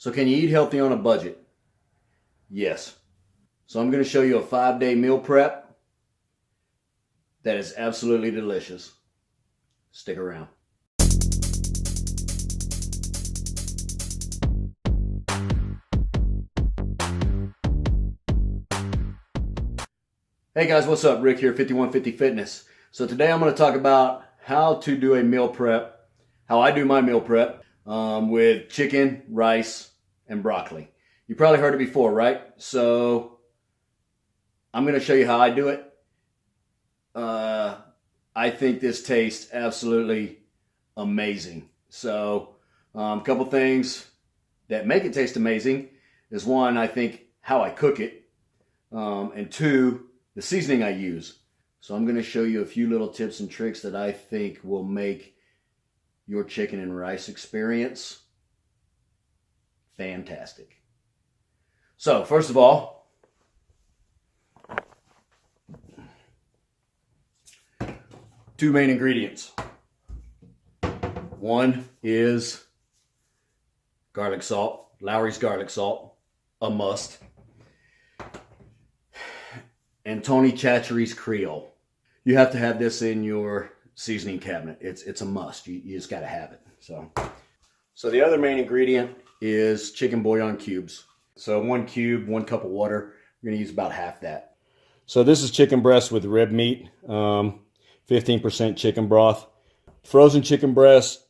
So can you eat healthy on a budget? Yes. So I'm going to show you a 5-day meal prep that is absolutely delicious. Stick around. Hey guys, what's up? Rick here, 5150 Fitness. So today I'm going to talk about how to do a meal prep, how I do my meal prep with chicken, rice, and broccoli. You probably heard it before, right? So I'm going to show you how I do it. I think this tastes absolutely amazing. So a couple things that make it taste amazing is one, I think how I cook it, and two, the seasoning I use. So I'm going to show you a few little tips and tricks that I think will make your chicken and rice experience fantastic. So first of all, two main ingredients. One is garlic salt, Lowry's garlic salt, a must. And Tony Chachere's Creole. You have to have this in your seasoning cabinet. It's a must. You just got to have it. So the other main ingredient is chicken bouillon cubes. So 1 cube, 1 cup of water. We're going to use about half that. So this is chicken breast with rib meat, 15% chicken broth, frozen chicken breast,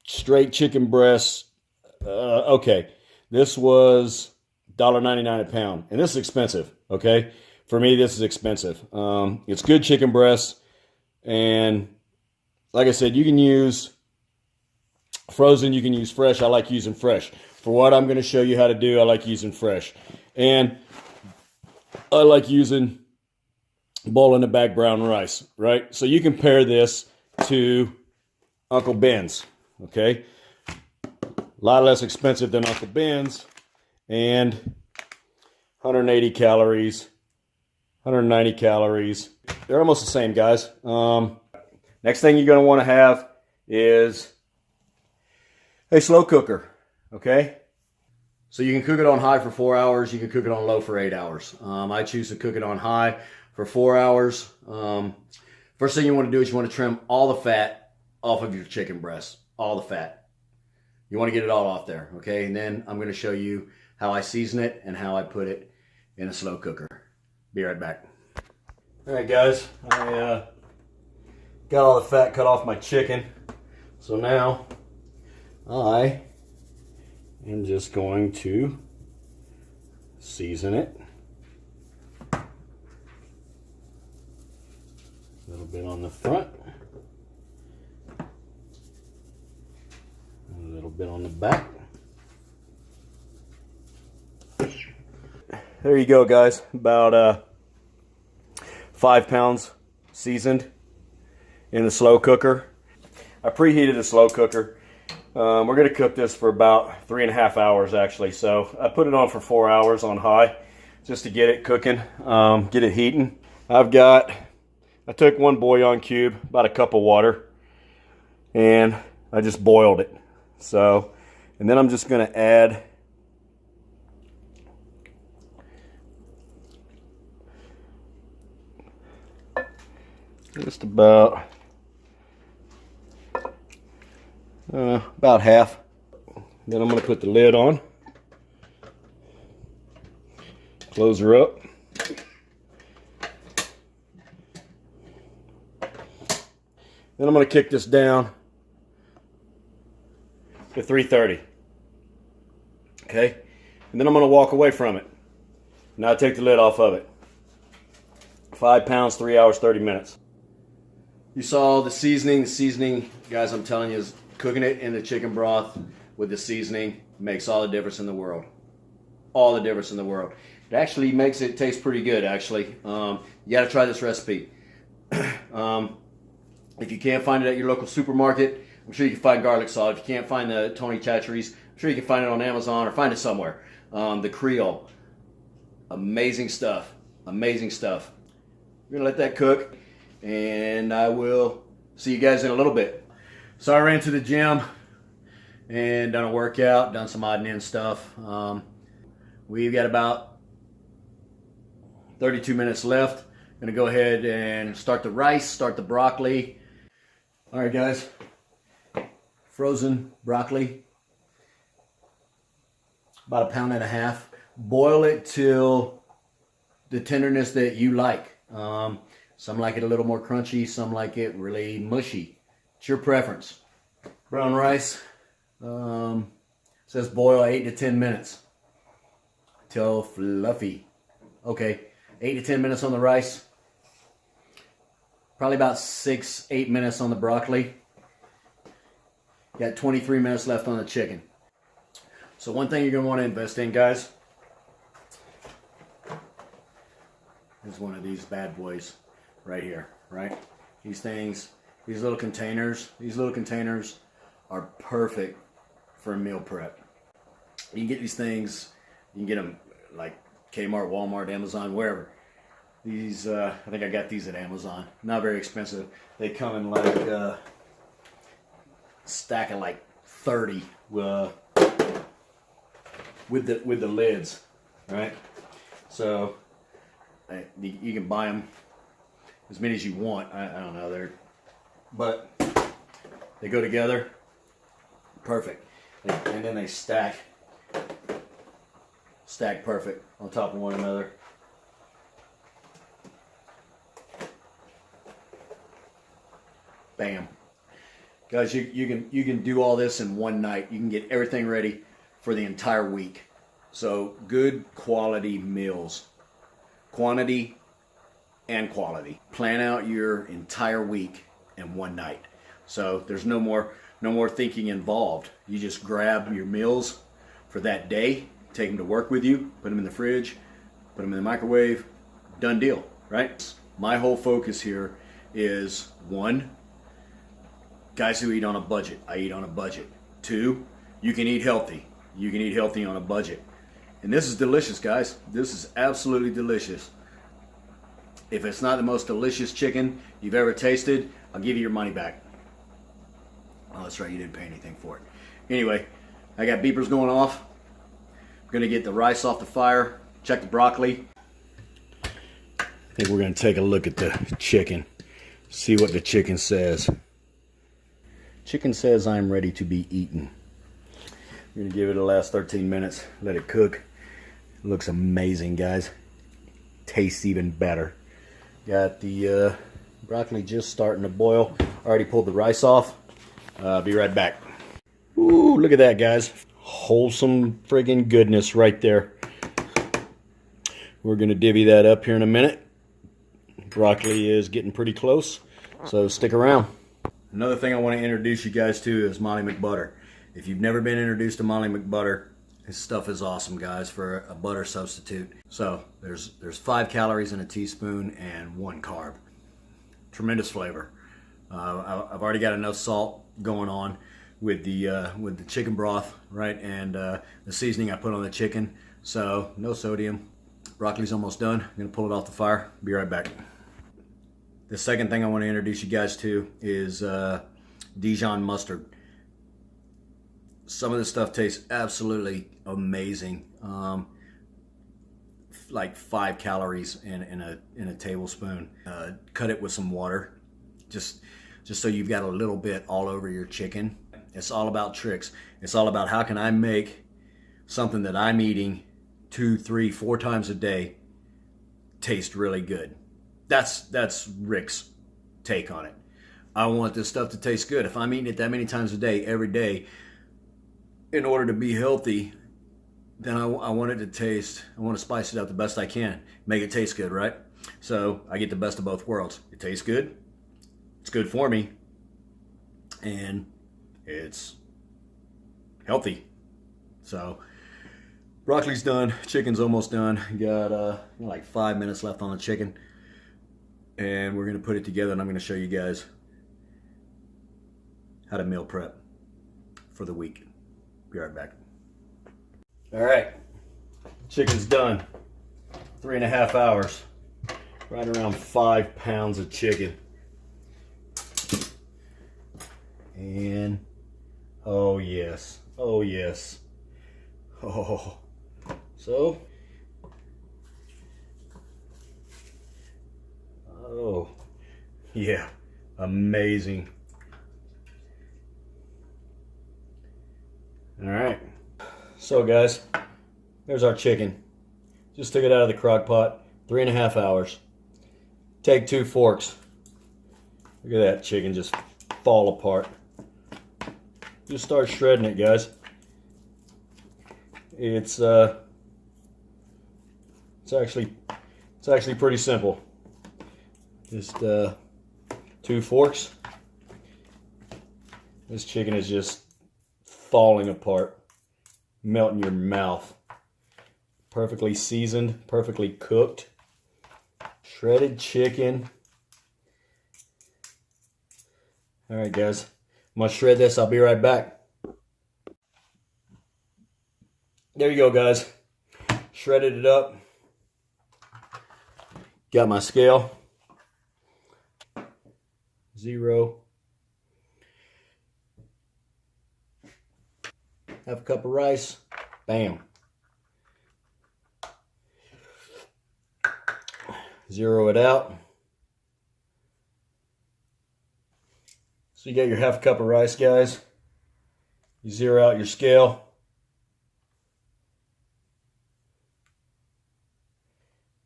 straight chicken breast. Okay, this was $1.99 a pound, and this is expensive. Okay. For me, this is expensive. It's good chicken breast, and like I said, you can use frozen, you can use fresh. I like using fresh. For what I'm going to show you how to do, I like using fresh. And I like using bowl-in-the-bag brown rice, right? So you compare this to Uncle Ben's, okay? A lot less expensive than Uncle Ben's, and 180 calories. 190 calories. They're almost the same, guys. Next thing you're going to want to have is a slow cooker, okay? So you can cook it on high for 4 hours. You can cook it on low for 8 hours. I choose to cook it on high for 4 hours. First thing you want to do is you want to trim all the fat off of your chicken breast. All the fat. You want to get it all off there, okay? And then I'm going to show you how I season it and how I put it in a slow cooker. Be right back. All right, guys, I got all the fat cut off my chicken. So now I am just going to season it. A little bit on the front. A little bit on the back. There you go, guys. About 5 pounds seasoned in the slow cooker. I preheated the slow cooker. We're going to cook this for about 3.5 hours, actually. So I put it on for 4 hours on high just to get it cooking, get it heating. I took 1 bouillon cube, about a cup of water, and I just boiled it. So, and then I'm just going to add just about half. Then I'm going to put the lid on, close her up. Then I'm going to kick this down to 330. Okay, and then I'm going to walk away from it. Now I take the lid off of it. 5 pounds, 3 hours, 30 minutes. You saw the seasoning. The seasoning, guys, I'm telling you, is cooking it in the chicken broth with the seasoning makes all the difference in the world. All the difference in the world. It actually makes it taste pretty good, actually. You got to try this recipe. If you can't find it at your local supermarket, I'm sure you can find garlic salt. If you can't find the Tony Chachere's, I'm sure you can find it on Amazon or find it somewhere. The Creole. Amazing stuff. Amazing stuff. We're going to let that cook, and I will see you guys in a little bit. So I ran to the gym, and done a workout, done some odd and end stuff. We've got about 32 minutes left. Gonna go ahead and start the rice, start the broccoli. All right, guys, frozen broccoli, about 1.5 pounds. Boil it till the tenderness that you like. Some like it a little more crunchy, some like it really mushy. It's your preference. Brown rice, says boil 8 to 10 minutes till fluffy. Okay, 8 to 10 minutes on the rice. Probably about 6-8 minutes on the broccoli. Got 23 minutes left on the chicken. So one thing you're going to want to invest in, guys, is one of these bad boys right here, right? These things, these little containers are perfect for a meal prep. You can get these things, you can get them like Kmart, Walmart, Amazon, wherever. These, I think I got these at Amazon. Not very expensive. They come in like a stack of like 30 with the lids, right? So you can buy them as many as you want. I don't know, but they go together perfect, and then they stack perfect on top of one another. Bam, guys! You can do all this in one night. You can get everything ready for the entire week. So good quality meals, quantity and quality. Plan out your entire week in one night. So there's no more thinking involved. You just grab your meals for that day, take them to work with you, put them in the fridge, put them in the microwave, done deal, right? My whole focus here is 1, guys who eat on a budget. I eat on a budget. 2, you can eat healthy. You can eat healthy on a budget. And this is delicious, guys. This is absolutely delicious. If it's not the most delicious chicken you've ever tasted, I'll give you your money back. Oh, that's right, you didn't pay anything for it. Anyway, I got beepers going off. I'm gonna get the rice off the fire, check the broccoli. I think we're gonna take a look at the chicken, see what the chicken says. Chicken says I'm ready to be eaten. We're gonna give it the last 13 minutes, let it cook. It looks amazing, guys. Tastes even better. Got the broccoli just starting to boil. Already pulled the rice off. Be right back. Ooh, look at that, guys. Wholesome friggin' goodness right there. We're gonna divvy that up here in a minute. Broccoli is getting pretty close, so stick around. Another thing I want to introduce you guys to is Molly McButter. If you've never been introduced to Molly McButter, his stuff is awesome, guys, for a butter substitute. So there's 5 calories in a teaspoon and 1 carb. Tremendous flavor. I've already got enough salt going on with the chicken broth, right, and the seasoning I put on the chicken. So no sodium. Broccoli's almost done. I'm gonna pull it off the fire. Be right back. The second thing I want to introduce you guys to is Dijon mustard. Some of this stuff tastes absolutely amazing. Like 5 calories in a tablespoon. Cut it with some water, just so you've got a little bit all over your chicken. It's all about tricks. It's all about how can I make something that I'm eating 2, 3, 4 times a day taste really good. That's Rick's take on it. I want this stuff to taste good. If I'm eating it that many times a day, every day, in order to be healthy, then I want it to taste, I want to spice it up the best I can. Make it taste good, right? So I get the best of both worlds. It tastes good, it's good for me, and it's healthy. So broccoli's done, chicken's almost done. Got like 5 minutes left on the chicken. And we're gonna put it together, and I'm gonna show you guys how to meal prep for the week. Be right back. All right, chicken's done. 3.5 hours. Right around 5 pounds of chicken. And Oh yes, oh yes. Oh, so, oh yeah, amazing. All right, so guys, there's our chicken. Just took it out of the crock pot, 3.5 hours. Take 2 forks. Look at that chicken just fall apart. Just start shredding it, guys. It's actually pretty simple. Just 2 forks. This chicken is just falling apart, melting your mouth. Perfectly seasoned, perfectly cooked, shredded chicken. All right, guys, I'm gonna shred this. I'll be right back. There you go, guys. Shredded it up. Got my scale. 0. Half a cup of rice. Bam. 0 it out. So you got your half a cup of rice, guys. You 0 out your scale.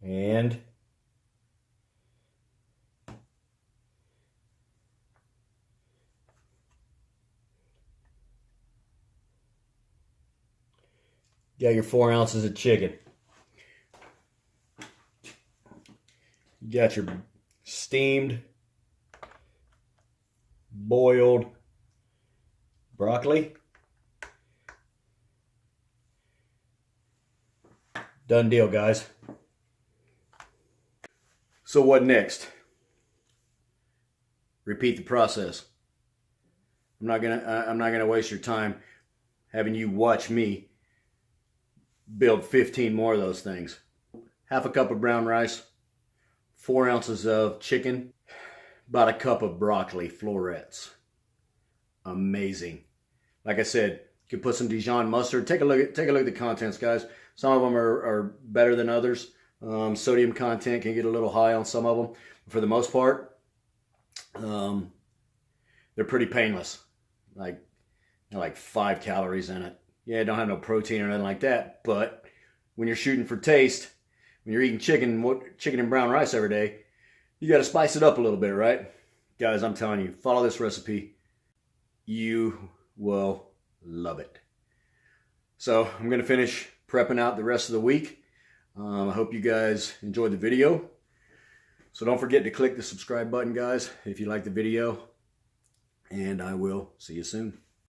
And got your 4 ounces of chicken. You got your steamed, boiled broccoli. Done deal, guys. So what next? Repeat the process. I'm not gonna waste your time having you watch me build 15 more of those things. Half a cup of brown rice, 4 ounces of chicken, about a cup of broccoli florets. Amazing. Like I said, you can put some Dijon mustard. Take a look at the contents, guys. Some of them are better than others. Sodium content can get a little high on some of them. For the most part, they're pretty painless. Like 5 calories in it. Yeah, don't have no protein or anything like that. But when you're shooting for taste, when you're eating chicken and brown rice every day, you got to spice it up a little bit, right? Guys, I'm telling you, follow this recipe. You will love it. So I'm going to finish prepping out the rest of the week. I hope you guys enjoyed the video. So don't forget to click the subscribe button, guys, if you like the video. And I will see you soon.